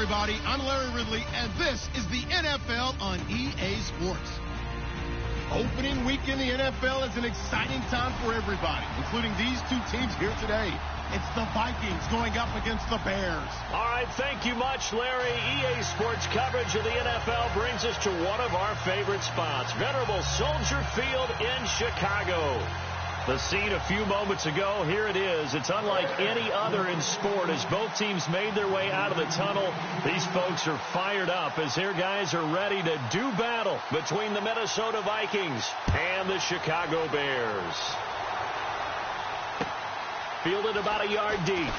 everybody. I'm Larry Ridley, and this is the NFL on EA Sports. Opening week in the NFL is an exciting time for everybody, including these two teams here today. It's the Vikings going up against the Bears. All right, thank you much, Larry. EA Sports coverage of the NFL brings us to one of our favorite spots, venerable Soldier Field in Chicago. The scene a few moments ago, here it is. It's unlike any other in sport as both teams made their way out of the tunnel. These folks are fired up as their guys are ready to do battle between the Minnesota Vikings and the Chicago Bears. Fielded about a yard deep.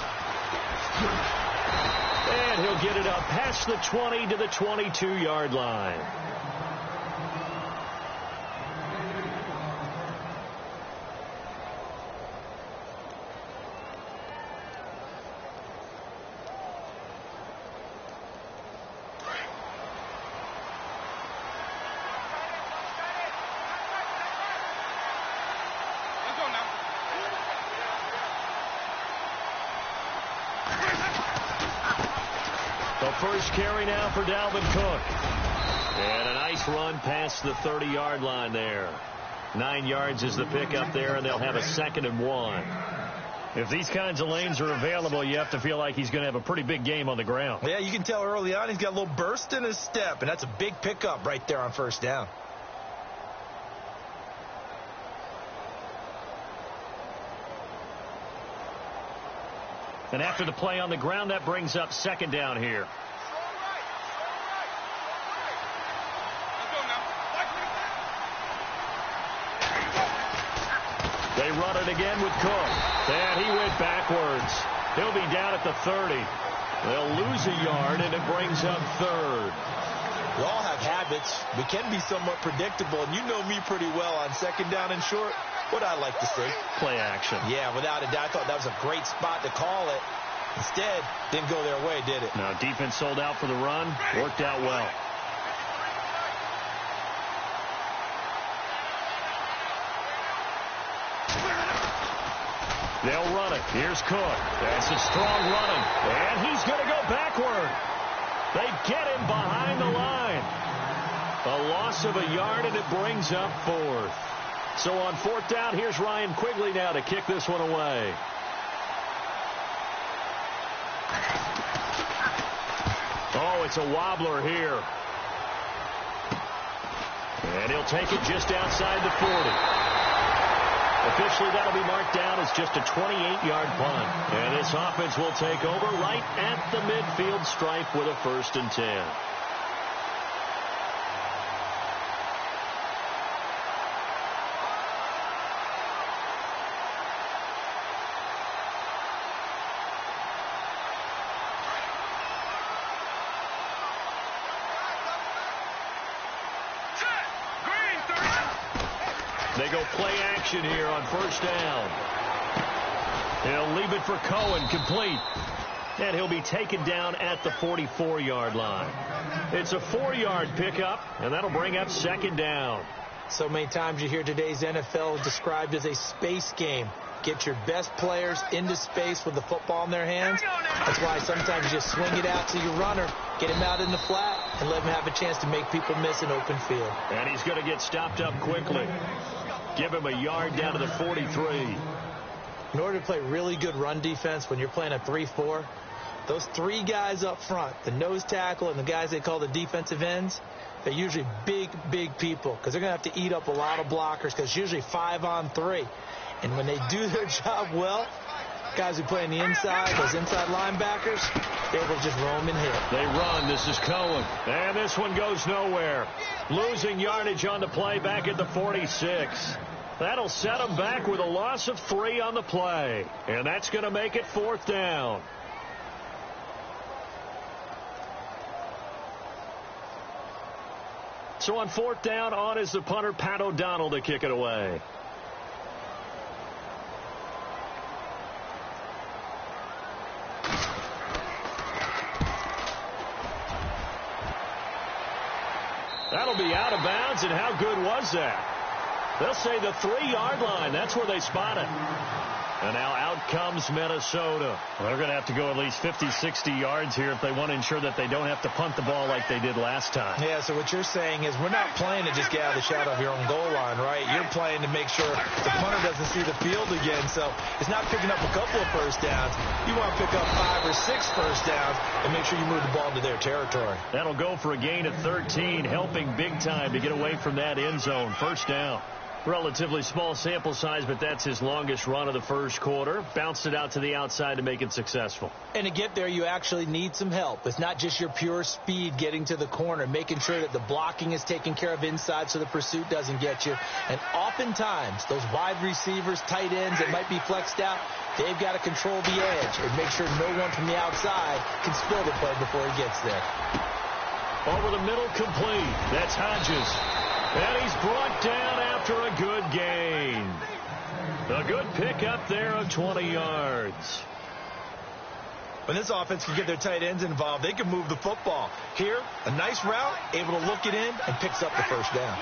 And he'll get it up past the 20 to the 22-yard line. First carry now for Dalvin Cook. And a nice run past the 30-yard line there. 9 yards is the pickup there, and they'll have a 2nd and 1. If these kinds of lanes are available, you have to feel like he's going to have a pretty big game on the ground. Yeah, you can tell early on he's got a little burst in his step, and that's a big pickup right there on first down. And after the play on the ground, that brings up 2nd down here. They run it again with Cook. And he went backwards. He'll be down at the 30. They'll lose a yard, and it brings up 3rd. We all have habits. We can be somewhat predictable, and you know me pretty well on 2nd down and short. What I like to see. Play action. Yeah, without a doubt, I thought that was a great spot to call it. Instead, didn't go their way, did it? No, defense sold out for the run. Worked out well. They'll run it. Here's Cook. That's a strong running. And he's going to go backward. They get him behind the line. A loss of a yard, and it brings up 4th. So on 4th down, here's Ryan Quigley now to kick this one away. Oh, it's a wobbler here. And he'll take it just outside the 40. Officially, that'll be marked down as just a 28-yard punt. And this offense will take over right at the midfield stripe with a 1st and 10. They go play action here on 1st down. He'll leave it for Cohen, complete. And he'll be taken down at the 44-yard line. It's a 4-yard pickup, and that'll bring up 2nd down. So many times you hear today's NFL described as a space game. Get your best players into space with the football in their hands. That's why sometimes you just swing it out to your runner, get him out in the flat, and let him have a chance to make people miss an open field. And he's going to get stopped up quickly. Give him a yard down to the 43. In order to play really good run defense when you're playing a 3-4, those 3 guys up front, the nose tackle and the guys they call the defensive ends, they're usually big, big people because they're going to have to eat up a lot of blockers because it's usually 5 on 3. And when they do their job well, guys who play on the inside, those inside linebackers, they're able to just roam and hit. They run. This is Cohen. And this one goes nowhere. Losing yardage on the play back at the 46. That'll set them back with a loss of 3 on the play. And that's going to make it 4th down. So on 4th down, on is the punter, Pat O'Donnell, to kick it away. That'll be out of bounds, and how good was that? They'll say the 3-yard line. That's where they spot it. And now out comes Minnesota. They're going to have to go at least 50, 60 yards here if they want to ensure that they don't have to punt the ball like they did last time. Yeah, so what you're saying is we're not playing to just get out of the shadow of your own goal line, right? You're playing to make sure the punter doesn't see the field again. So it's not picking up a couple of first downs. You want to pick up 5 or 6 first downs and make sure you move the ball into their territory. That'll go for a gain of 13, helping big time to get away from that end zone. First down. Relatively small sample size, but that's his longest run of the first quarter. Bounced it out to the outside to make it successful. And to get there, you actually need some help. It's not just your pure speed getting to the corner, making sure that the blocking is taken care of inside so the pursuit doesn't get you. And oftentimes, those wide receivers, tight ends that might be flexed out, they've got to control the edge and make sure no one from the outside can spill the play before he gets there. Over the middle, complete. That's Hodges. And he's brought down after a good gain. A good pickup there of 20 yards. When this offense can get their tight ends involved, they can move the football. Here, a nice route, able to look it in, and picks up the first down.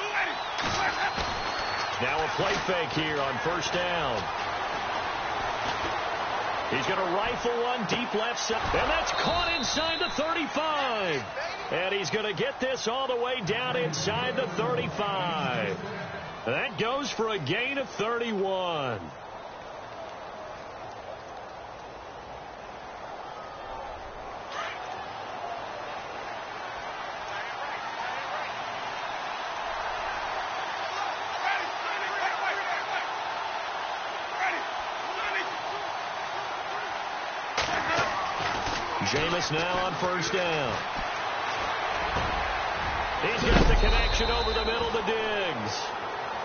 Now a play fake here on first down. He's going to rifle one deep left side. And that's caught inside the 35. And he's going to get this all the way down inside the 35. That goes for a gain of 31. Jameis now on first down. He's got the connection over the middle to Diggs.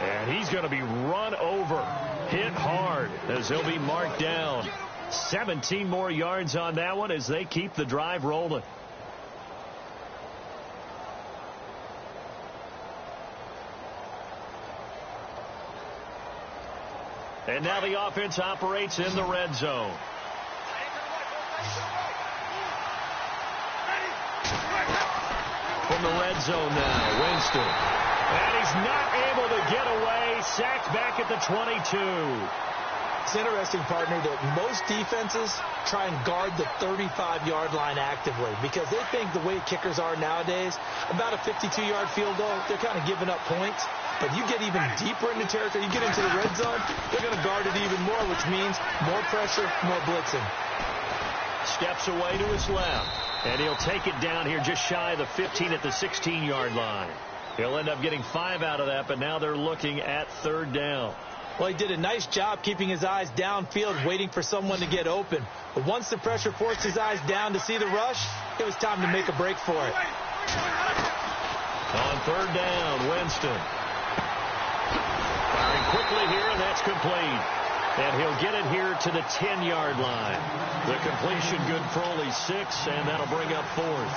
And he's going to be run over, hit hard as he'll be marked down. 17 more yards on that one as they keep the drive rolling. And now the offense operates in the red zone. From the red zone now, Winston. And he's not able to get away. Sacked back at the 22. It's interesting, partner, that most defenses try and guard the 35-yard line actively because they think the way kickers are nowadays, about a 52-yard field goal, they're kind of giving up points. But you get even deeper in the territory, you get into the red zone, they're going to guard it even more, which means more pressure, more blitzing. Steps away to his left. And he'll take it down here just shy of the 15 at the 16-yard line. He'll end up getting 5 out of that, but now they're looking at third down. Well, he did a nice job keeping his eyes downfield, waiting for someone to get open. But once the pressure forced his eyes down to see the rush, it was time to make a break for it. On third down, Winston. Firing quickly here, and that's complete. And he'll get it here to the 10-yard line. The completion good for only 6, and that'll bring up fourth.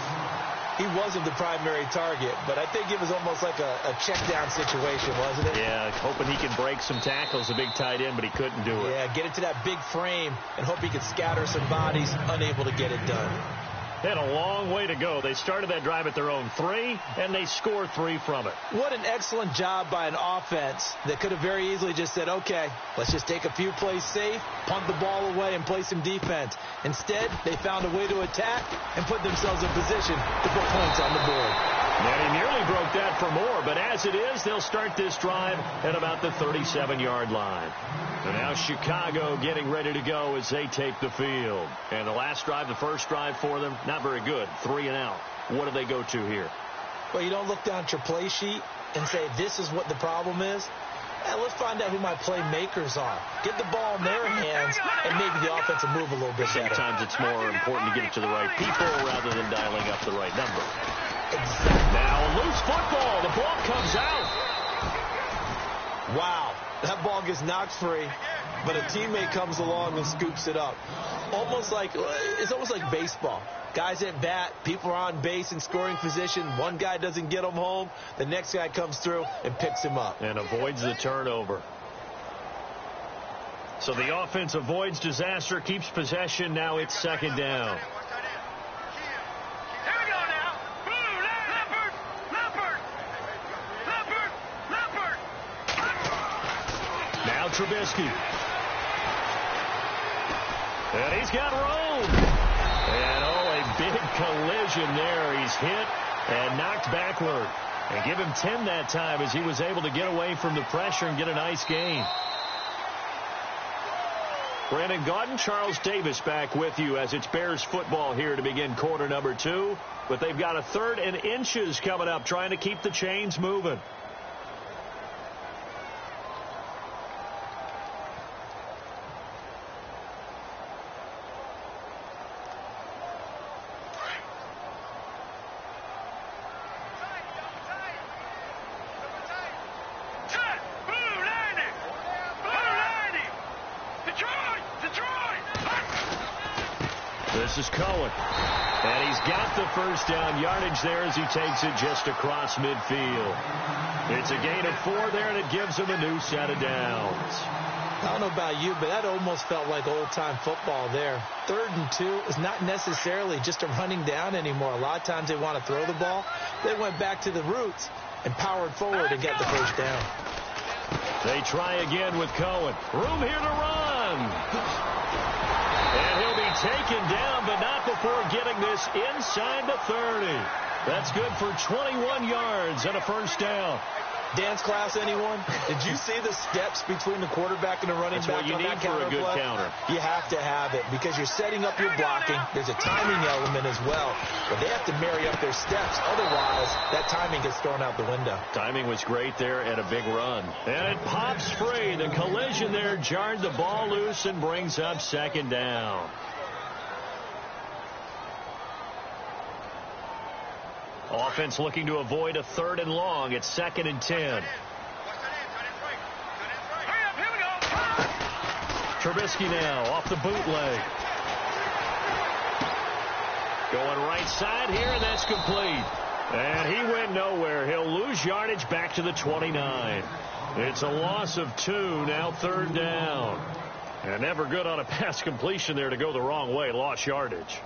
He wasn't the primary target, but I think it was almost like a check-down situation, wasn't it? Yeah, hoping he can break some tackles, a big tight end, but he couldn't do it. Yeah, get it to that big frame and hope he could scatter some bodies, unable to get it done. They had a long way to go. They started that drive at their own 3, and they scored 3 from it. What an excellent job by an offense that could have very easily just said, okay, let's just take a few plays safe, punt the ball away, and play some defense. Instead, they found a way to attack and put themselves in position to put points on the board. And he nearly broke that for more, but as it is, they'll start this drive at about the 37-yard line. And now Chicago getting ready to go as they take the field. And the last drive, the first drive for them, not very good. 3 and out. What do they go to here? Well, you don't look down at your play sheet and say, this is what the problem is. Let's find out who my playmakers are. Get the ball in their hands, and maybe the offense will move a little bit better. Sometimes it's more important to get it to the right people rather than dialing up the right number. Exactly. Now a loose football. The ball comes out. Wow. That ball gets knocked free, but a teammate comes along and scoops it up. It's almost like baseball. Guys at bat, people are on base in scoring position. One guy doesn't get him home. The next guy comes through and picks him up. And avoids the turnover. So the offense avoids disaster, keeps possession. Now it's second down. Now Trubisky. And he's got room. And, a big collision there. He's hit and knocked backward. And give him 10 that time as he was able to get away from the pressure and get a nice gain. Brandon Gaudin, Charles Davis back with you as it's Bears football here to begin quarter number 2. But they've got a 3rd and inches coming up, trying to keep the chains moving. This is Cohen. And he's got the first down yardage there as he takes it just across midfield. It's a gain of 4 there, and it gives him a new set of downs. I don't know about you, but that almost felt like old-time football there. 3rd and 2 is not necessarily just a running down anymore. A lot of times they want to throw the ball. They went back to the roots and powered forward and got the first down. They try again with Cohen. Room here to run. And he'll be taken down, but not before getting this inside the 30. That's good for 21 yards and a first down. Dance class, anyone? Did you see the steps between the quarterback and the running back on that counter play? That's what you need for a good counter. You have to have it because you're setting up your blocking. There's a timing element as well, but they have to marry up their steps. Otherwise, that timing gets thrown out the window. Timing was great there and a big run. And it pops free. The collision there jarred the ball loose and brings up 2nd down. Offense looking to avoid a 3rd and long. It's 2nd and 10. Trubisky now off the bootleg. Going right side here, and that's complete. And he went nowhere. He'll lose yardage back to the 29. It's a loss of 2, now 3rd down. And never good on a pass completion there to go the wrong way. Lost yardage.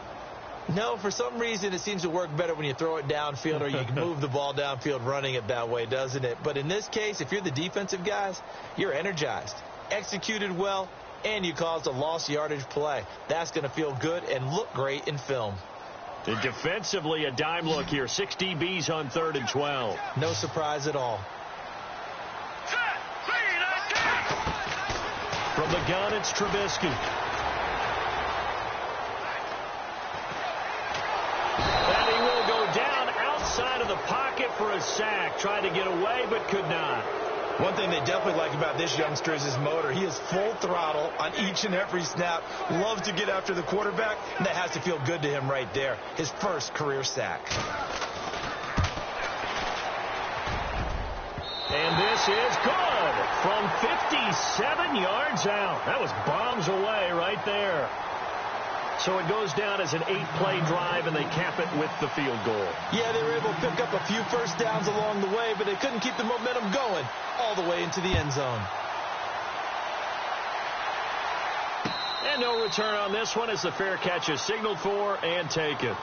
No, for some reason it seems to work better when you throw it downfield or you can move the ball downfield running it that way, doesn't it? But in this case, if you're the defensive guys, you're energized, executed well, and you caused a lost yardage play. That's going to feel good and look great in film. And defensively, a dime look here. 6 DBs on 3rd and 12. No surprise at all. From the gun, it's Trubisky. And he will go down outside of the pocket for a sack. Tried to get away, but could not. One thing they definitely like about this youngster is his motor. He is full throttle on each and every snap. Loves to get after the quarterback, and that has to feel good to him right there. His first career sack. And this is good from 57 yards out. That was bombs away right there. So it goes down as an 8-play drive, and they cap it with the field goal. Yeah, they were able to pick up a few first downs along the way, but they couldn't keep the momentum going all the way into the end zone. And no return on this one as the fair catch is signaled for and taken.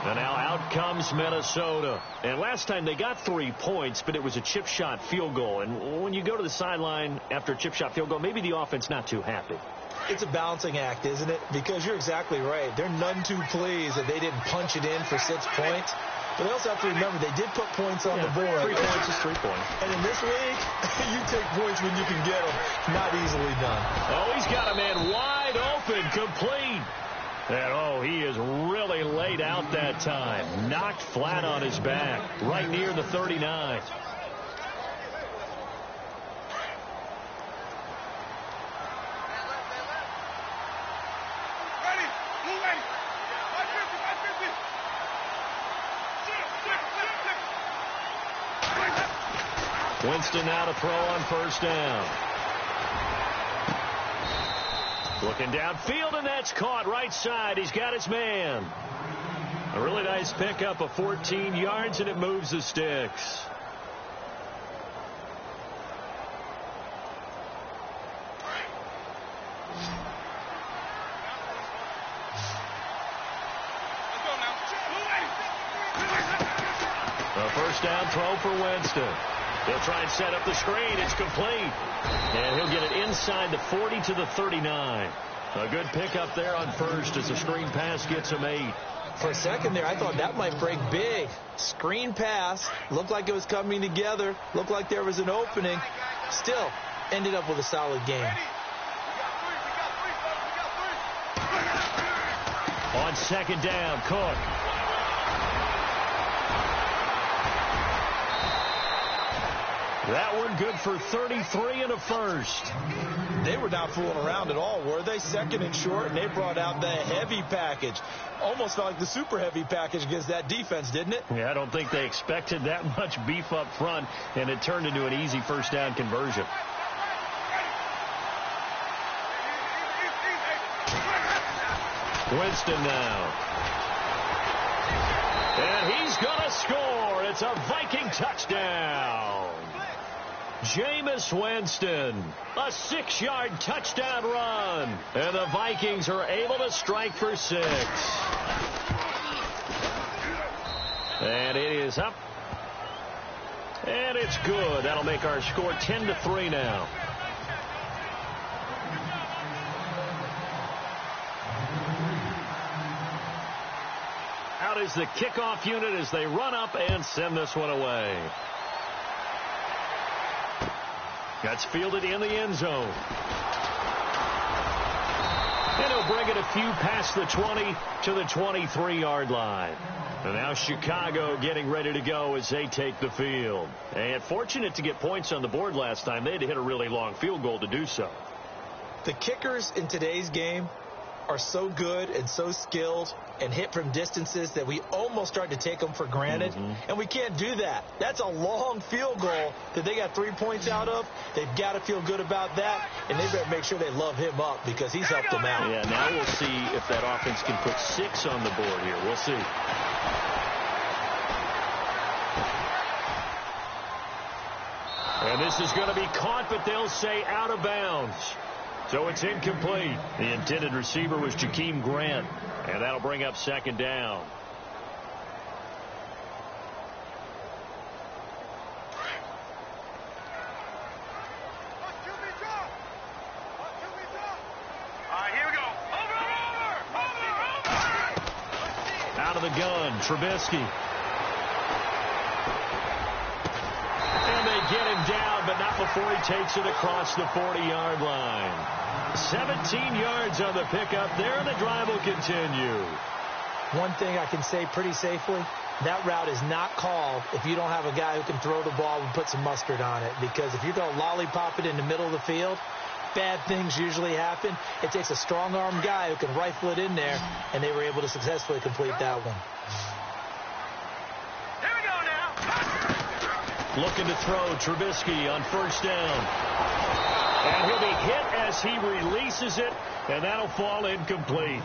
And now out comes Minnesota. And last time they got 3 points, but it was a chip shot field goal. And when you go to the sideline after a chip shot field goal, maybe the offense not too happy. It's a balancing act, isn't it? Because you're exactly right. They're none too pleased that they didn't punch it in for 6 points. But they also have to remember they did put points on the board. 3 points is 3 points. And in this league, you take points when you can get them. Not easily done. Oh, he's got a man wide open, complete. And, he is really laid out that time. Knocked flat on his back, right near the 39. Winston now to throw on first down. Looking downfield, and that's caught right side. He's got his man. A really nice pickup of 14 yards, and it moves the sticks. A first down throw for Winston. He'll try and set up the screen. It's complete. And he'll get it inside the 40 to the 39. A good pickup there on first as the screen pass gets him 8. For a second there, I thought that might break big. Screen pass. Looked like it was coming together. Looked like there was an opening. Still, ended up with a solid game. On second down, Cook. That one good for 33 and a first. They were not fooling around at all, were they? Second and short, and they brought out the heavy package. Almost felt like the super heavy package against that defense, didn't it? Yeah, I don't think they expected that much beef up front, and it turned into an easy first down conversion. Winston now. And he's going to score. It's a Viking touchdown. Jameis Winston, a 6-yard touchdown run. And the Vikings are able to strike for 6. And it is up. And it's good. That'll make our score 10-3 now. Out is the kickoff unit as they run up and send this one away. That's fielded in the end zone. And he'll bring it a few past the 20 to the 23-yard line. And now Chicago getting ready to go as they take the field. And fortunate to get points on the board last time. They had to hit a really long field goal to do so. The kickers in today's game are so good and so skilled and hit from distances that we almost start to take them for granted. And we can't do that. That's a long field goal that they got 3 points out of. They've got to feel good about that, and they better make sure they love him up because he's helped them out. Yeah, now we'll see if that offense can put 6 on the board here. We'll see. And this is going to be caught, but they'll say out of bounds. So it's incomplete. The intended receiver was Jakeem Grant, and that'll bring up second down. Here we go. Over. Out of the gun, Trubisky. And they get him down, but not before he takes it across the 40-yard line. 17 yards on the pickup there, and the drive will continue. One thing I can say pretty safely, that route is not called if you don't have a guy who can throw the ball and put some mustard on it. Because if you're going to lollipop it in the middle of the field, bad things usually happen. It takes a strong-armed guy who can rifle it in there, and they were able to successfully complete that one. Here we go now. Looking to throw Trubisky on first down. And he'll be hit as he releases it, and that'll fall incomplete.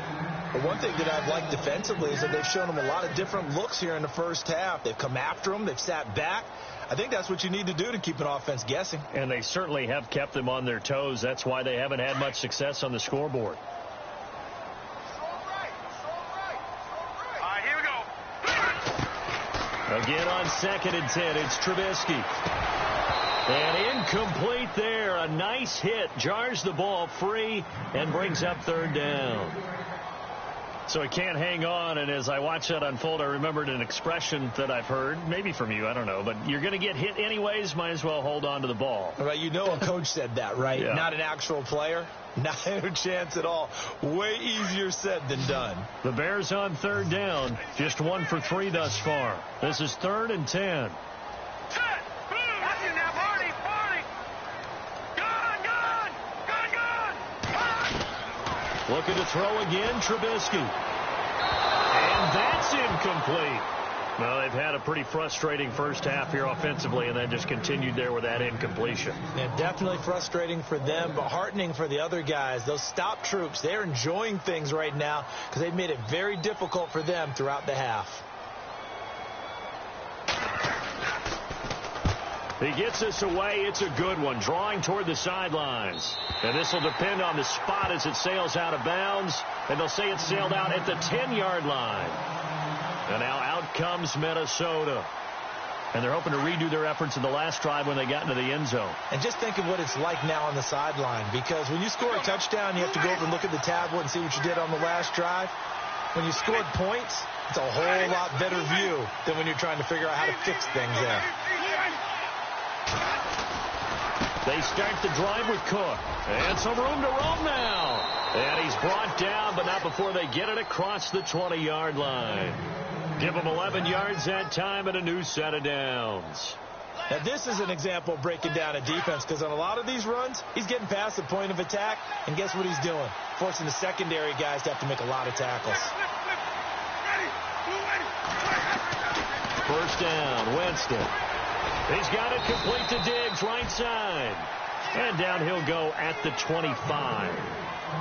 But one thing that I've liked defensively is that they've shown him a lot of different looks here in the first half. They've come after him. They've sat back. I think that's what you need to do to keep an offense guessing. And they certainly have kept them on their toes. That's why they haven't had much success on the scoreboard. Here we go. Again on 2nd and 10, it's Trubisky. And incomplete there. A nice hit. Jars the ball free and brings up third down. So he can't hang on, and as I watch that unfold, I remembered an expression that I've heard, maybe from you, I don't know, but you're going to get hit anyways, might as well hold on to the ball. Right, you know a coach said that, right? Yeah. Not an actual player. Not a chance at all. Way easier said than done. The Bears on third down, just 1 for 3 thus far. This is 3rd and 10. Looking to throw again, Trubisky. And that's incomplete. Well, they've had a pretty frustrating first half here offensively, and then just continued there with that incompletion. Yeah, definitely frustrating for them, but heartening for the other guys. Those stop troops, they're enjoying things right now because they've made it very difficult for them throughout the half. He gets us away. It's a good one. Drawing toward the sidelines. And this will depend on the spot as it sails out of bounds. And they'll say it sailed out at the 10-yard line. And now out comes Minnesota. And they're hoping to redo their efforts in the last drive when they got into the end zone. And just think of what it's like now on the sideline, because when you score a touchdown, you have to go over and look at the tablet and see what you did on the last drive. When you scored points, it's a whole lot better view than when you're trying to figure out how to fix things there. They start the drive with Cook. And some room to roam now. And he's brought down, but not before they get it across the 20-yard line. Give him 11 yards that time and a new set of downs. Now, this is an example of breaking down a defense, because on a lot of these runs, he's getting past the point of attack, and guess what he's doing? Forcing the secondary guys to have to make a lot of tackles. First down, Winston. He's got it complete to Diggs, right side. And down he'll go at the 25.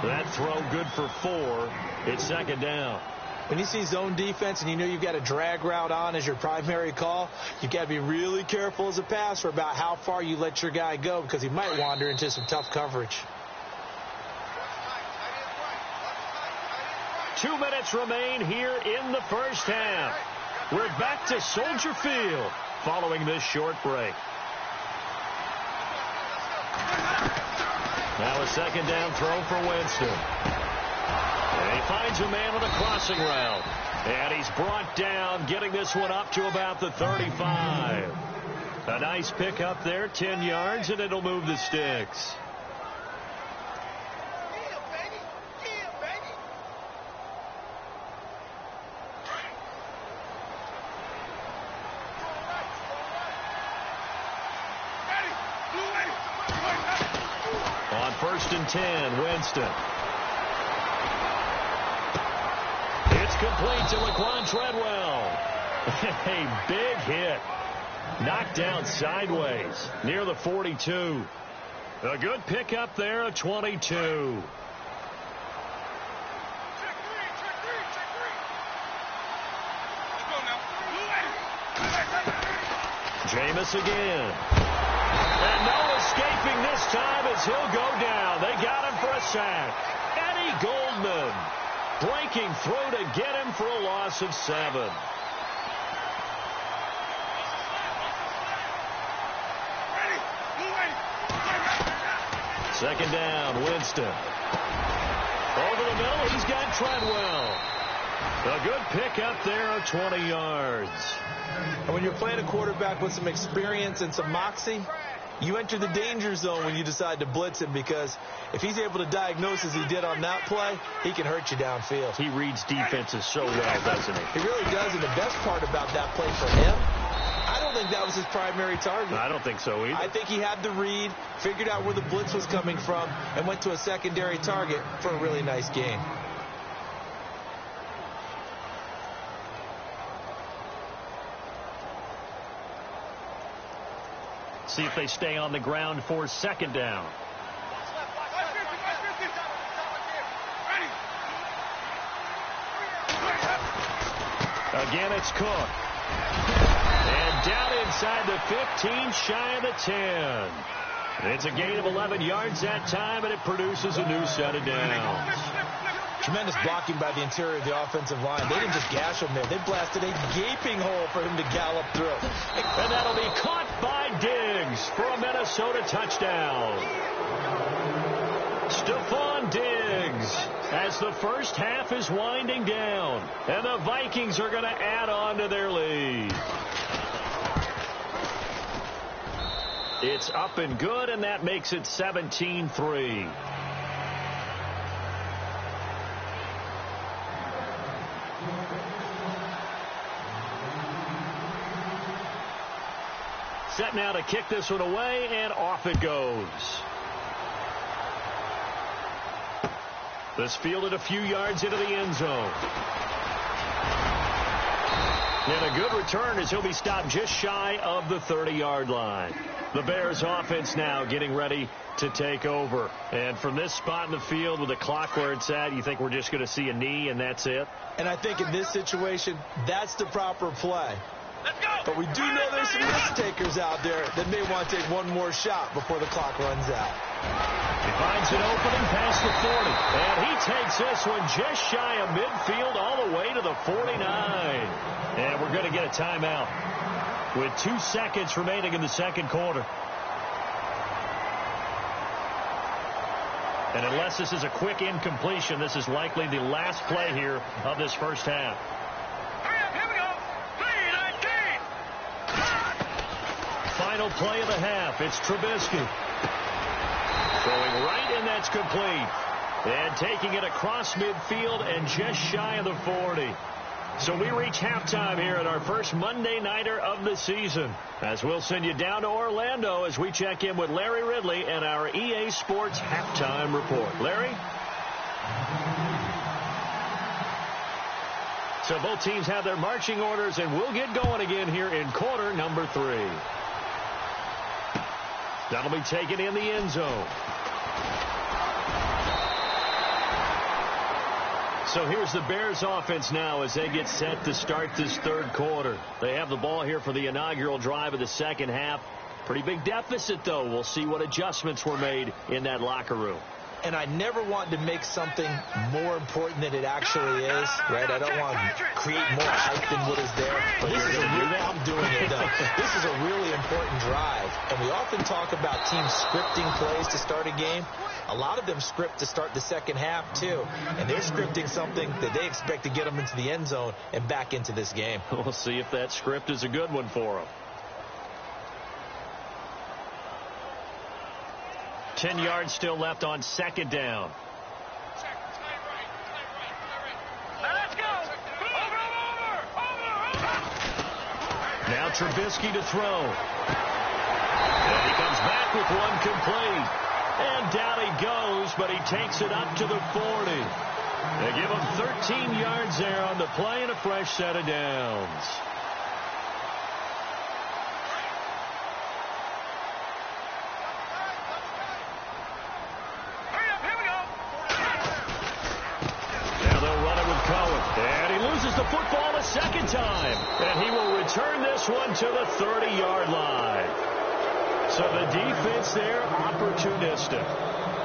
That throw good for 4. It's second down. When you see zone defense and you know you've got a drag route on as your primary call, you've got to be really careful as a passer about how far you let your guy go, because he might wander into some tough coverage. 2 minutes remain here in the first half. We're back to Soldier Field following this short break. Now a second down throw for Winston. And he finds a man on a crossing route. And he's brought down, getting this one up to about the 35. A nice pickup there, 10 yards, and it'll move the sticks. On 1st and 10, Winston. It's complete to Laquan Treadwell. A big hit. Knocked down sideways near the 42. A good pickup there, a 22. Jameis again. And no escaping this time as he'll go down. They got him for a sack. Eddie Goldman breaking through to get him for a loss of 7. Second down, Winston. Over the middle, he's got Treadwell. A good pickup there, 20 yards. And when you're playing a quarterback with some experience and some moxie, you enter the danger zone when you decide to blitz him, because if he's able to diagnose as he did on that play, he can hurt you downfield. He reads defenses so well, doesn't he? He really does, and the best part about that play for him, I don't think that was his primary target. I don't think so either. I think he had the read, figured out where the blitz was coming from, and went to a secondary target for a really nice gain. See if they stay on the ground for second down. Again, it's Cook. And down inside the 15, shy of the 10. It's a gain of 11 yards that time, and it produces a new set of downs. Tremendous blocking by the interior of the offensive line. They didn't just gash him there. They blasted a gaping hole for him to gallop through. And that'll be caught by Diggs for a Minnesota touchdown. Stephon Diggs, as the first half is winding down, and the Vikings are going to add on to their lead. It's up and good, and that makes it 17-3. Set now to kick this one away, and off it goes. This fielded a few yards into the end zone. And a good return as he'll be stopped just shy of the 30-yard line. The Bears offense now getting ready to take over. And from this spot in the field with the clock where it's at, you think we're just going to see a knee and that's it? And I think in this situation, that's the proper play. But we do know there's some risk takers out there that may want to take one more shot before the clock runs out. He finds an opening past the 40. And he takes this one just shy of midfield all the way to the 49. And we're going to get a timeout. with 2 seconds remaining in the second quarter. And unless this is a quick incompletion, this is likely the last play here of this first half. Here we go. 3-19. Final play of the half. It's Trubisky. Throwing right, and that's complete. And taking it across midfield and just shy of the 40. So we reach halftime here at our first Monday Nighter of the season. As we'll send you down to Orlando as we check in with Larry Ridley and our EA Sports Halftime Report. Larry? So both teams have their marching orders, and we'll get going again here in quarter number 3. That'll be taken in the end zone. So here's the Bears offense now as they get set to start this third quarter. They have the ball here for the inaugural drive of the second half. Pretty big deficit, though. We'll see what adjustments were made in that locker room. And I never want to make something more important than it actually is, right? I don't want to create more hype than what is there. But this is I'm doing it, though. This is a really important drive. And we often talk about teams scripting plays to start a game. A lot of them script to start the second half, too. And they're scripting something that they expect to get them into the end zone and back into this game. We'll see if that script is a good one for them. 10 yards still left on second down. Let's go. Over. Now Trubisky to throw. And he comes back with one complete. And down he goes, but he takes it up to the 40. They give him 13 yards there on the play and a fresh set of downs. And he loses the football a second time. And he will return this one to the 30-yard line. So the defense there, opportunistic.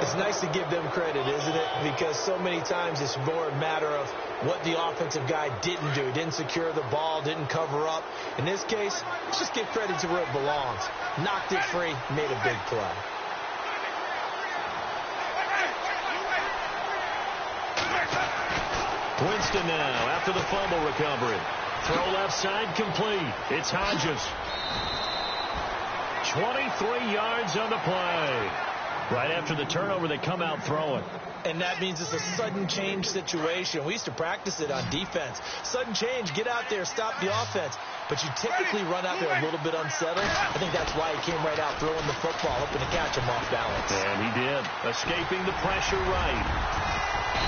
It's nice to give them credit, isn't it? Because so many times it's more a matter of what the offensive guy didn't do. Didn't secure the ball, didn't cover up. In this case, let's just give credit to where it belongs. Knocked it free, made a big play. Winston now after the fumble recovery. Throw left side complete. It's Hodges. 23 yards on the play. Right after the turnover, they come out throwing. And that means it's a sudden change situation. We used to practice it on defense. Sudden change, get out there, stop the offense. But you typically run out there a little bit unsettled. I think that's why he came right out throwing the football, hoping to catch him off balance. And he did, escaping the pressure right.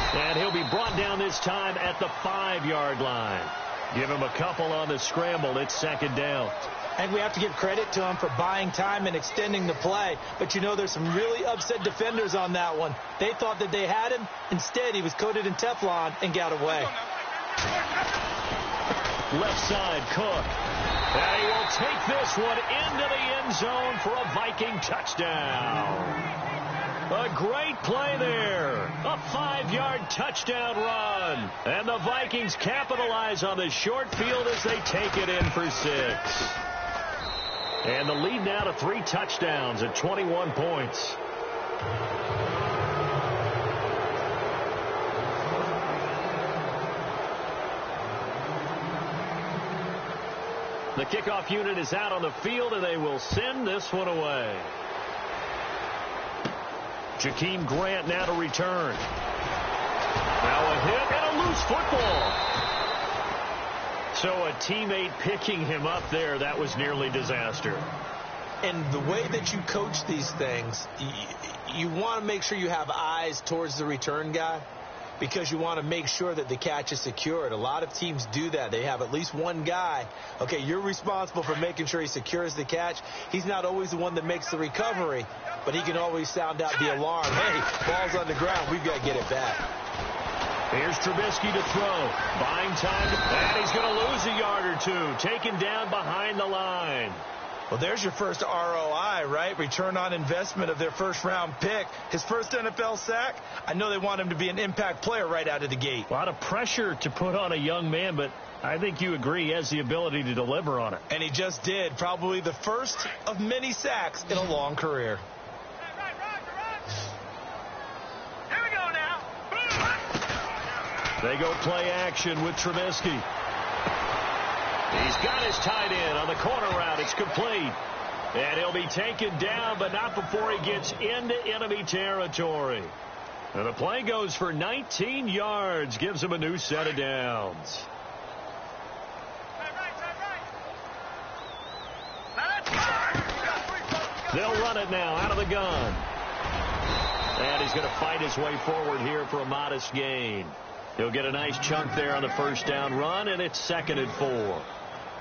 And he'll be brought down this time at the 5-yard line. Give him a couple on the scramble. It's second down. And we have to give credit to him for buying time and extending the play. But, you know, there's some really upset defenders on that one. They thought that they had him. Instead, he was coated in Teflon and got away. Left side, Cook. And he will take this one into the end zone for a Viking touchdown. A great play there. A 5-yard touchdown run. And the Vikings capitalize on the short field as they take it in for 6. And the lead now to 3 touchdowns at 21 points. The kickoff unit is out on the field, and they will send this one away. Jakeem Grant now to return. Now a hit and a loose football. So a teammate picking him up there, that was nearly disaster. And the way that you coach these things, you want to make sure you have eyes towards the return guy because you want to make sure that the catch is secured. A lot of teams do that. They have at least one guy. Okay, you're responsible for making sure he secures the catch. He's not always the one that makes the recovery, but he can always sound out the alarm. Hey, ball's on the ground. We've got to get it back. Here's Trubisky to throw. Buying time, and he's going to lose a yard or two. Taken down behind the line. Well, there's your first ROI, right? Return on investment of their first-round pick. His first NFL sack, I know they want him to be an impact player right out of the gate. A lot of pressure to put on a young man, but I think you agree he has the ability to deliver on it. And he just did. Probably the first of many sacks in a long career. Here we go now. They go play action with Trubisky. He's got his tight end on the corner route. It's complete. And he'll be taken down, but not before he gets into enemy territory. And the play goes for 19 yards. Gives him a new set of downs. They'll run it now out of the gun. And he's going to fight his way forward here for a modest gain. He'll get a nice chunk there on the first down run, and it's 2nd and 4.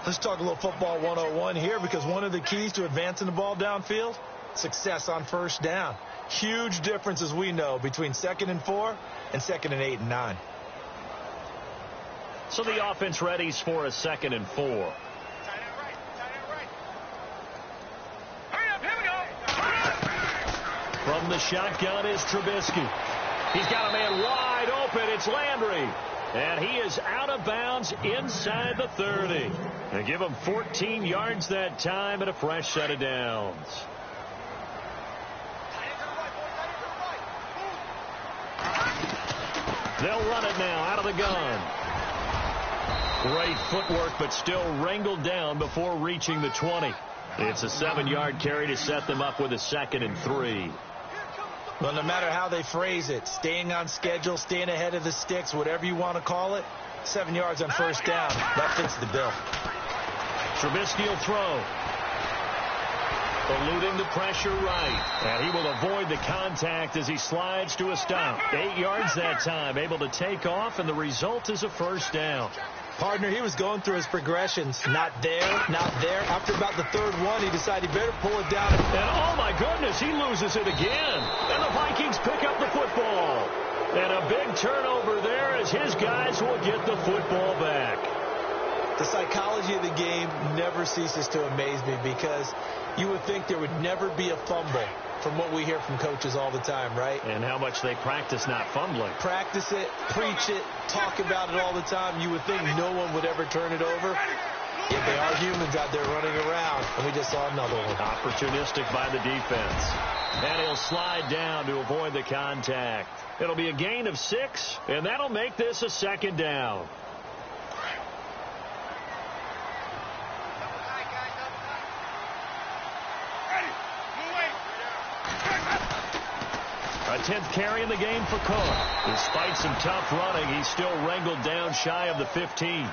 Let's talk a little football 101 here, because one of the keys to advancing the ball downfield, success on first down. Huge difference, as we know, between 2nd and 4 and 2nd and 8 and 9. So the offense readies for a 2nd and 4. Hurry up, here we go. From the shotgun is Trubisky. He's got a man wide open. It's Landry. And he is out of bounds inside the 30. And give him 14 yards that time and a fresh set of downs. They'll run it now out of the gun. Great footwork, but still wrangled down before reaching the 20. It's a 7-yard carry to set them up with a 2nd and 3. Well, no matter how they phrase it, staying on schedule, staying ahead of the sticks, whatever you want to call it, 7 yards on first down, that fits the bill. Trubisky will throw. Eluding the pressure right. And he will avoid the contact as he slides to a stop. 8 yards that time, able to take off, and the result is a first down. Partner, he was going through his progressions. Not there, not there. After about the 3rd one, he decided he better pull it down. And oh my goodness, he loses it again. And the Vikings pick up the football. And a big turnover there as his guys will get the football back. The psychology of the game never ceases to amaze me, because you would think there would never be a fumble from what we hear from coaches all the time, right? And how much they practice not fumbling. Practice it, preach it, talk about it all the time. You would think no one would ever turn it over. Yet they are humans out there running around, and we just saw another one. Opportunistic by the defense. And he'll slide down to avoid the contact. It'll be a gain of 6, and that'll make this a 2nd down. A 10th carry in the game for Cook. Despite some tough running, he's still wrangled down shy of the 15.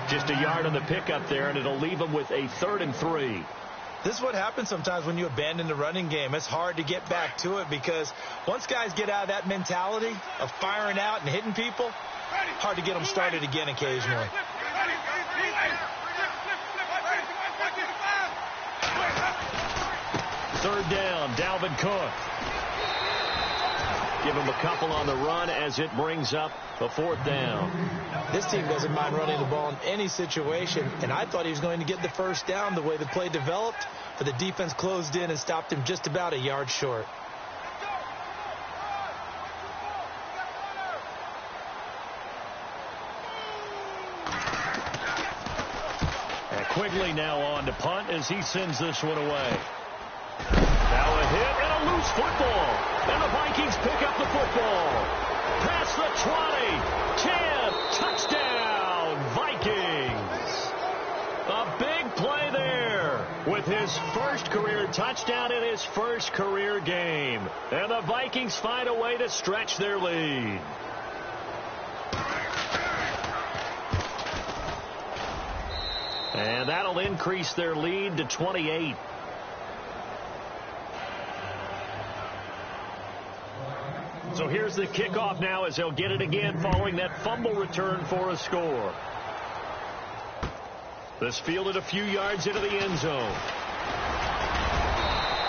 Just a yard on the pickup there, and it'll leave him with a 3rd and 3. This is what happens sometimes when you abandon the running game. It's hard to get back to it, because once guys get out of that mentality of firing out and hitting people, hard to get them started again occasionally. Third down, Dalvin Cook. Give him a couple on the run as it brings up the 4th down. This team doesn't mind running the ball in any situation, and I thought he was going to get the first down the way the play developed, but the defense closed in and stopped him just about a yard short. And Quigley now on to punt as he sends this one away. Now a hit and a loose football. And the Vikings pick up the football. Past the 20, 10, touchdown, Vikings. A big play there with his first career touchdown in his first career game. And the Vikings find a way to stretch their lead. And that'll increase their lead to 28. So here's the kickoff now as they'll get it again following that fumble return for a score. This fielded a few yards into the end zone.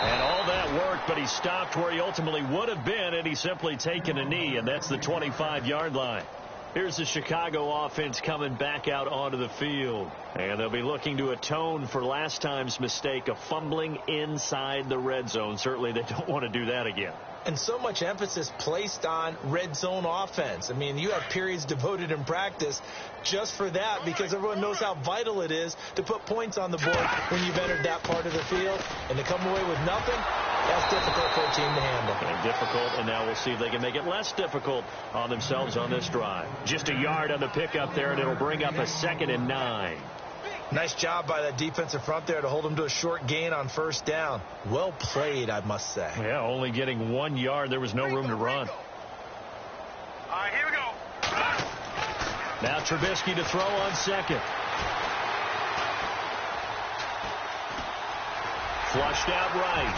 And all that worked, but he stopped where he ultimately would have been, and he's simply taken a knee, and that's the 25-yard line. Here's the Chicago offense coming back out onto the field. And they'll be looking to atone for last time's mistake of fumbling inside the red zone. Certainly they don't want to do that again. And so much emphasis placed on red zone offense. I mean, you have periods devoted in practice just for that because everyone knows how vital it is to put points on the board when you've entered that part of the field. And to come away with nothing, that's difficult for a team to handle. And difficult, and now we'll see if they can make it less difficult on themselves on this drive. Just a yard on the pickup there, and it'll bring up a 2nd and 9. Nice job by that defensive front there to hold them to a short gain on first down. Well played, I must say. Yeah, only getting 1 yard. There was no room to run. All right, here we go. Now Trubisky to throw on 2nd. Flushed out right.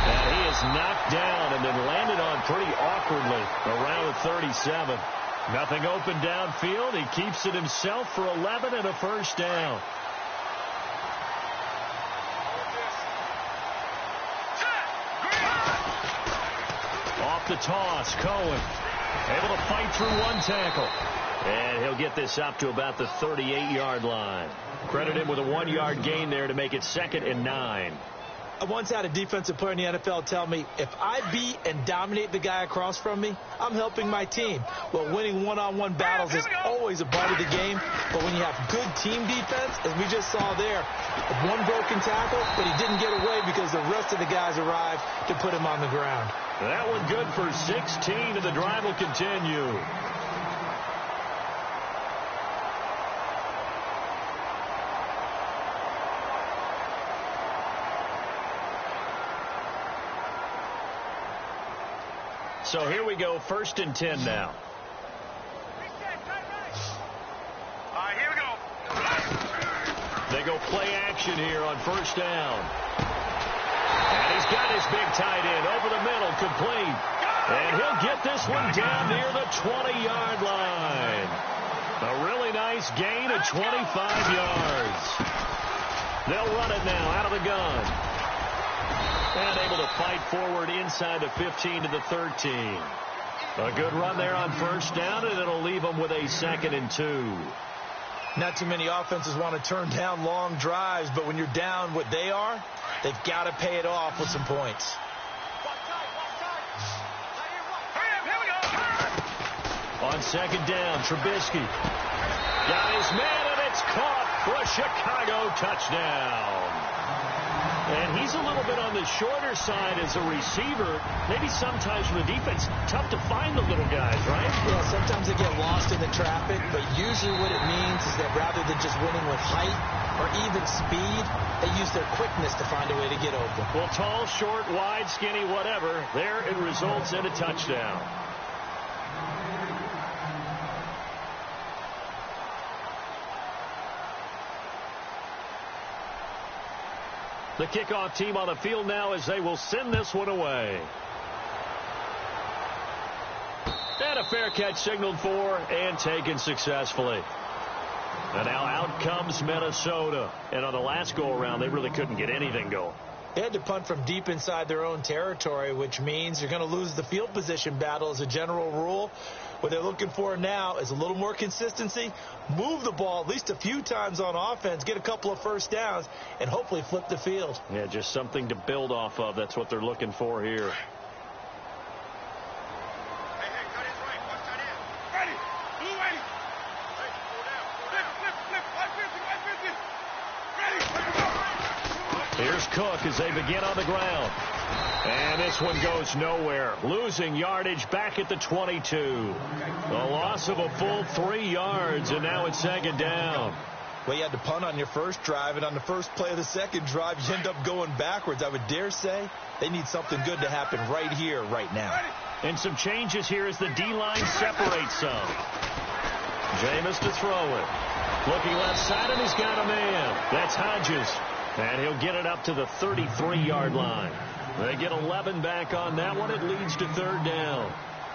And he is knocked down and then landed on pretty awkwardly around the 37. Nothing open downfield. He keeps it himself for 11 and a first down. Off the toss, Cohen able to fight through 1 tackle. And he'll get this up to about the 38-yard line. Credit him with a 1-yard gain there to make it 2nd and 9. I once had a defensive player in the NFL tell me, if I beat and dominate the guy across from me, I'm helping my team. Well, winning one-on-one battles is always a part of the game, but when you have good team defense, as we just saw there, 1 broken tackle, but he didn't get away because the rest of the guys arrived to put him on the ground. That one good for 16, and the drive will continue. So here we go, 1st and 10 now. All right, here we go. They go play action here on first down. And he's got his big tight end over the middle, complete. And he'll get this one down near the 20-yard line. A really nice gain of 25 yards. They'll run it now out of the gun. And able to fight forward inside the 15 to the 13. A good run there on first down, and it'll leave them with a 2nd and 2. Not too many offenses want to turn down long drives, but when you're down what they are, they've got to pay it off with some points. On 2nd down, Trubisky got his man, and it's caught for a Chicago touchdown. And he's a little bit on the shorter side as a receiver. Maybe sometimes for the defense, tough to find the little guys, right? Yeah, sometimes they get lost in the traffic, but usually what it means is that rather than just winning with height or even speed, they use their quickness to find a way to get open. Well, tall, short, wide, skinny, whatever, there it results in a touchdown. The kickoff team on the field now as they will send this one away. And a fair catch signaled for and taken successfully. And now out comes Minnesota. And on the last go-around, they really couldn't get anything going. They had to punt from deep inside their own territory, which means you're going to lose the field position battle as a general rule. What they're looking for now is a little more consistency, move the ball at least a few times on offense, get a couple of first downs, and hopefully flip the field. Yeah, just something to build off of. That's what they're looking for here. Here's Cook as they begin on the ground. And this one goes nowhere. Losing yardage back at the 22. A loss of a full 3 yards, and now it's 2nd down. Well, you had to punt on your first drive, and on the first play of the second drive, you end up going backwards. I would dare say they need something good to happen right here, right now. And some changes here as the D-line separates some. Jameis to throw it. Looking left side, and he's got a man. That's Hodges. And he'll get it up to the 33-yard line. They get 11 back on that one. It leads to 3rd down.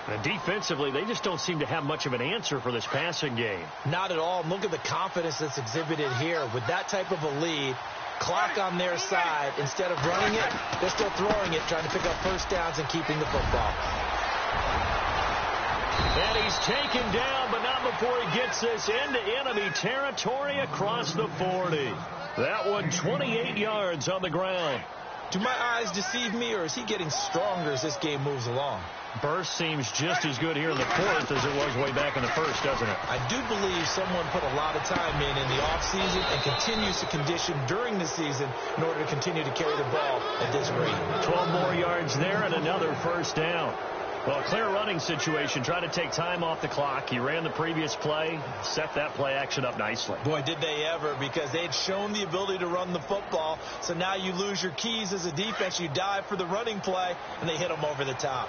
And defensively, they just don't seem to have much of an answer for this passing game. Not at all. Look at the confidence that's exhibited here. With that type of a lead, clock on their side, instead of running it, they're still throwing it, trying to pick up first downs and keeping the football. And he's taken down, but not before he gets this into enemy territory across the 40. That one 28 yards on the ground. Do my eyes deceive me, or is he getting stronger as this game moves along? Burst seems just as good here in the fourth as it was way back in the first, doesn't it? I do believe someone put a lot of time in the offseason and continues to condition during the season in order to continue to carry the ball at this rate. 12 more yards there and another first down. Well, a clear running situation. Trying to take time off the clock. He ran the previous play, set that play action up nicely. Boy, did they ever, because they'd shown the ability to run the football. So now you lose your keys as a defense. You dive for the running play, and they hit them over the top.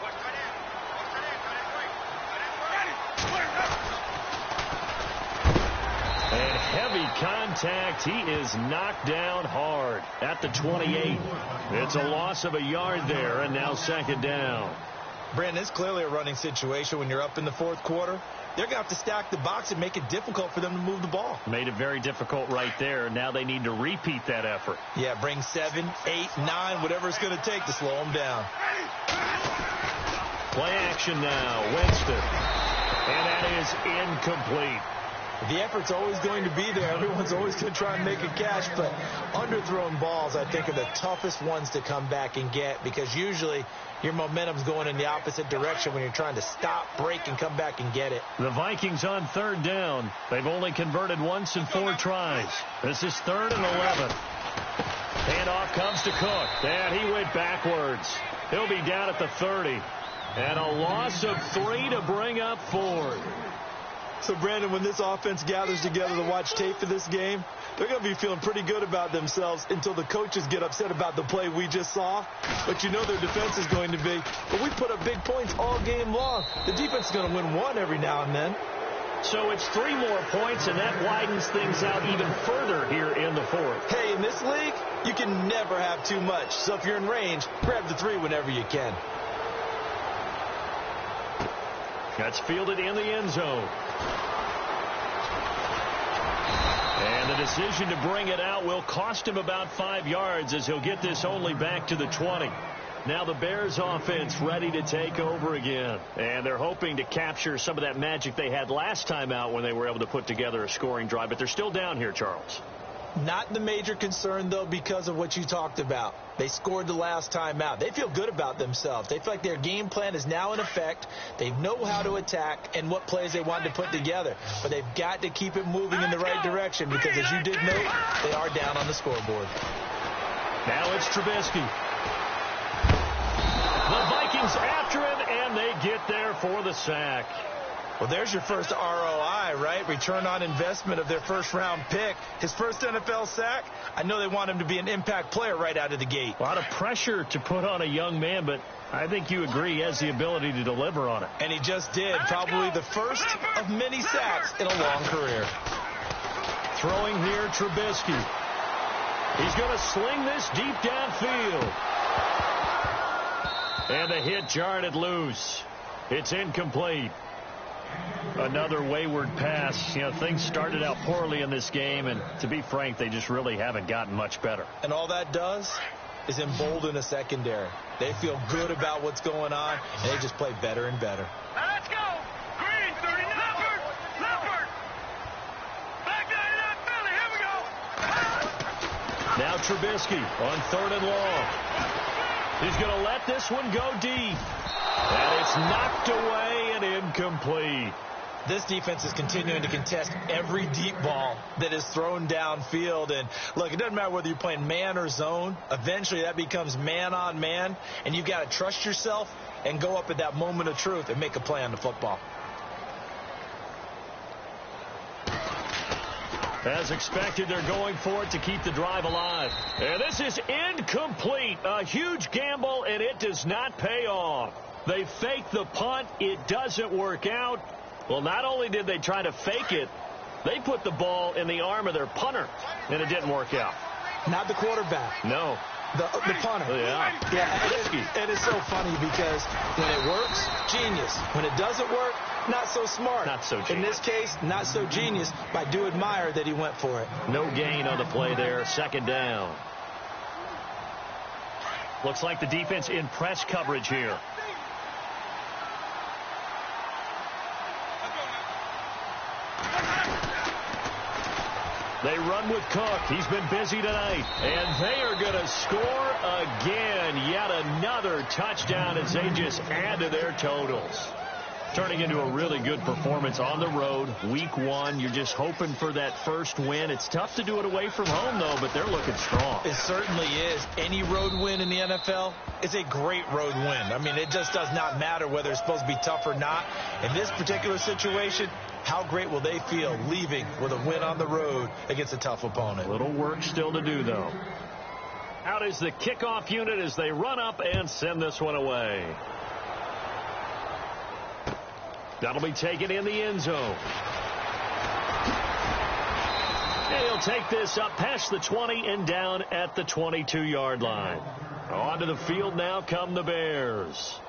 And heavy contact. He is knocked down hard at the 28. It's a loss of a yard there, and now second down. Brandon, it's clearly a running situation when you're up in the fourth quarter. They're going to have to stack the box and make it difficult for them to move the ball. Made it very difficult right there. Now they need to repeat that effort. Yeah, bring 7, 8, 9, whatever it's going to take to slow them down. Play action now. Winston. And that is incomplete. The effort's always going to be there. Everyone's always going to try and make a catch, but underthrown balls, I think, are the toughest ones to come back and get, because usually your momentum's going in the opposite direction when you're trying to stop, break, and come back and get it. The Vikings on third down. They've only converted once in 4 tries. This is 3rd and 11. Handoff comes to Cook, and he went backwards. He'll be down at the 30. And a loss of 3 to bring up 4. So, Brandon, when this offense gathers together to watch tape for this game, they're going to be feeling pretty good about themselves until the coaches get upset about the play we just saw. But you know their defense is going to be. But we put up big points all game long. The defense is going to win one every now and then. So it's 3 more points, and that widens things out even further here in the fourth. Hey, in this league, you can never have too much. So if you're in range, grab the 3 whenever you can. That's fielded in the end zone. And the decision to bring it out will cost him about 5 yards, as he'll get this only back to the 20. Now the Bears offense ready to take over again. And they're hoping to capture some of that magic they had last time out when they were able to put together a scoring drive. But they're still down here, Charles. Not the major concern, though, because of what you talked about. They scored the last time out. They feel good about themselves. They feel like their game plan is now in effect. They know how to attack and what plays they want to put together. But they've got to keep it moving in the right direction, because, as you did note, they are down on the scoreboard. Now it's Trubisky. The Vikings after him, and they get there for the sack. Well, there's your first ROI, right? Return on investment of their first-round pick. His first NFL sack. I know they want him to be an impact player right out of the gate. A lot of pressure to put on a young man, but I think you agree he has the ability to deliver on it. And he just did. Probably the first of many sacks in a long career. Throwing here, Trubisky. He's going to sling this deep downfield. And the hit jarred it loose. It's incomplete. Another wayward pass. You know, things started out poorly in this game, and to be frank, they just really haven't gotten much better. And all that does is embolden a secondary. They feel good about what's going on, and they just play better and better. Now let's go. Green, 30, Leopard. Back down to that Philly. Here we go. Now Trubisky on 3rd and long. He's going to let this one go deep. And it's knocked away and incomplete. This defense is continuing to contest every deep ball that is thrown downfield. And, look, it doesn't matter whether you're playing man or zone. Eventually that becomes man on man. And you've got to trust yourself and go up at that moment of truth and make a play on the football. As expected, they're going for it to keep the drive alive. And this is incomplete. A huge gamble, and it does not pay off. They fake the punt. It doesn't work out. Well, not only did they try to fake it, they put the ball in the arm of their punter, and it didn't work out. Not the quarterback. No. The punter. Yeah. And it's so funny because when it works, genius. When it doesn't work, not so smart. Not so genius. In this case, not so genius, but I do admire that he went for it. No gain on the play there. Second down. Looks like the defense in press coverage here. They run with Cook. He's been busy tonight. And they are going to score again. Yet another touchdown as they just add to their totals. Turning into a really good performance on the road. Week 1, you're just hoping for that first win. It's tough to do it away from home, though, but they're looking strong. It certainly is. Any road win in the NFL is a great road win. I mean, it just does not matter whether it's supposed to be tough or not. In this particular situation, how great will they feel leaving with a win on the road against a tough opponent? A little work still to do, though. Out is the kickoff unit as they run up and send this one away. That'll be taken in the end zone. And he'll take this up past the 20 and down at the 22-yard line. Onto the field now come the Bears.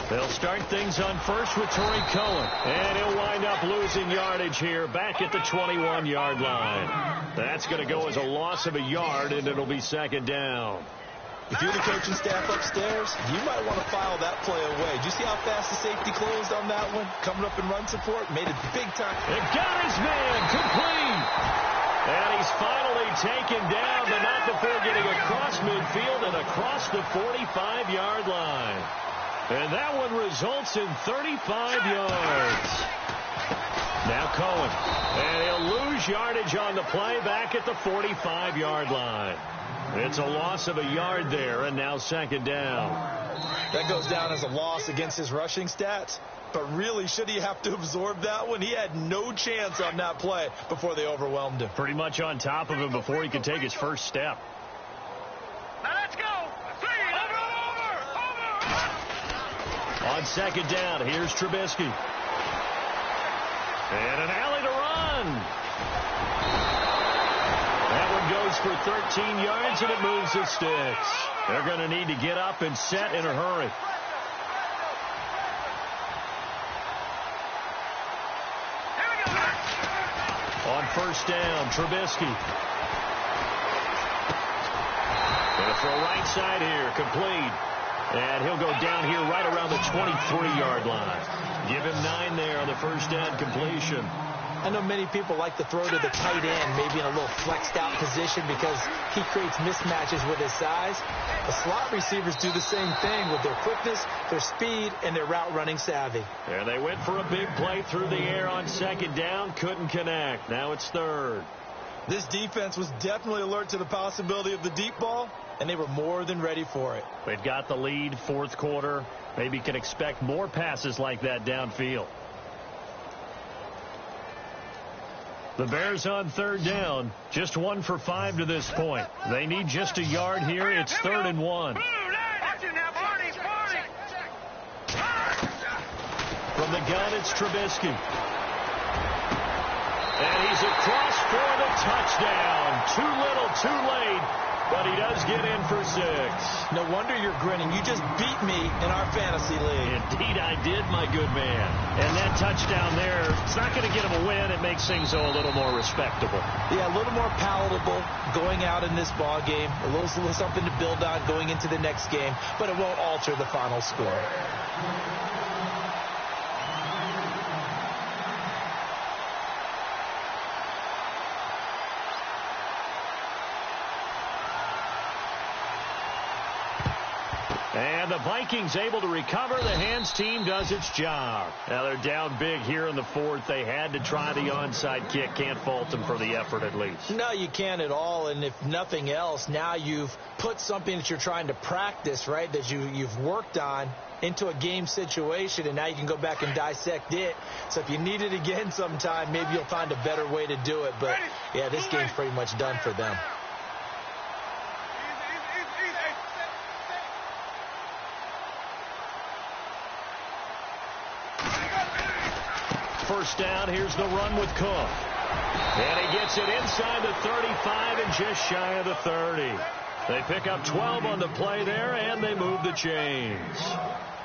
They'll start things on first with Torrey Cohen. And he'll wind up losing yardage here back at the 21-yard line. That's going to go as a loss of a yard, and it'll be second down. If you're the coaching staff upstairs, you might want to file that play away. Did you see how fast the safety closed on that one? Coming up in run support, made it big time. It got his man complete. And he's finally taken down, but not before getting across midfield and across the 45-yard line. And that one results in 35 yards. Now Cohen. And he'll lose yardage on the play back at the 45-yard line. It's a loss of a yard there, and now second down. That goes down as a loss against his rushing stats. But really, should he have to absorb that one? He had no chance on that play before they overwhelmed him. Pretty much on top of him before he could take his first step. Now let's go. On second down, here's Trubisky. And an alley to run. That one goes for 13 yards, and it moves the sticks. They're going to need to get up and set in a hurry. On first down, Trubisky. Going to throw right side here, complete. And he'll go down here right around the 23-yard line. Give him 9 there on the first down completion. I know many people like to throw to the tight end, maybe in a little flexed out position because he creates mismatches with his size. The slot receivers do the same thing with their quickness, their speed, and their route running savvy. And they went for a big play through the air on second down, couldn't connect. Now it's third. This defense was definitely alert to the possibility of the deep ball, and they were more than ready for it. They've got the lead, fourth quarter. Maybe can expect more passes like that downfield. The Bears on third down, just 1 for 5 to this point. They need just a yard here. It's 3rd and 1. From the gun, it's Trubisky. And he's across for the touchdown. Too little, too late. But he does get in for 6. No wonder you're grinning. You just beat me in our fantasy league. Indeed I did, my good man. And that touchdown there, it's not going to get him a win. It makes things, though, a little more respectable. Yeah, a little more palatable going out in this ball game. A little something to build on going into the next game. But it won't alter the final score. And the Vikings able to recover. The hands team does its job. Now they're down big here in the fourth. They had to try the onside kick. Can't fault them for the effort at least. No, you can't at all. And if nothing else, now you've put something that you're trying to practice, right, that you've worked on into a game situation, and now you can go back and dissect it. So if you need it again sometime, maybe you'll find a better way to do it. But, yeah, this game's pretty much done for them. First down, here's the run with Cook. And he gets it inside the 35 and just shy of the 30. They pick up 12 on the play there, and they move the chains.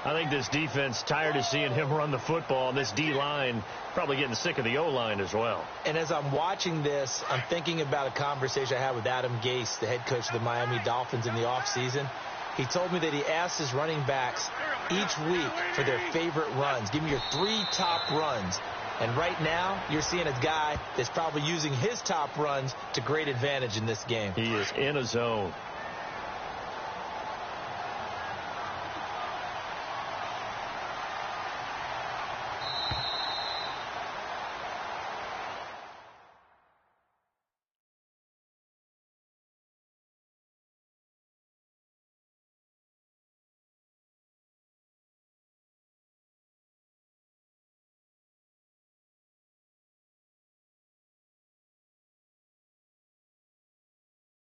I think this defense tired of seeing him run the football, and this D-line probably getting sick of the O-line as well. And as I'm watching this, I'm thinking about a conversation I had with Adam Gase, the head coach of the Miami Dolphins in the offseason. He told me that he asked his running backs each week for their favorite runs. Give me your 3 top runs. And right now, you're seeing a guy that's probably using his top runs to great advantage in this game. He is in a zone.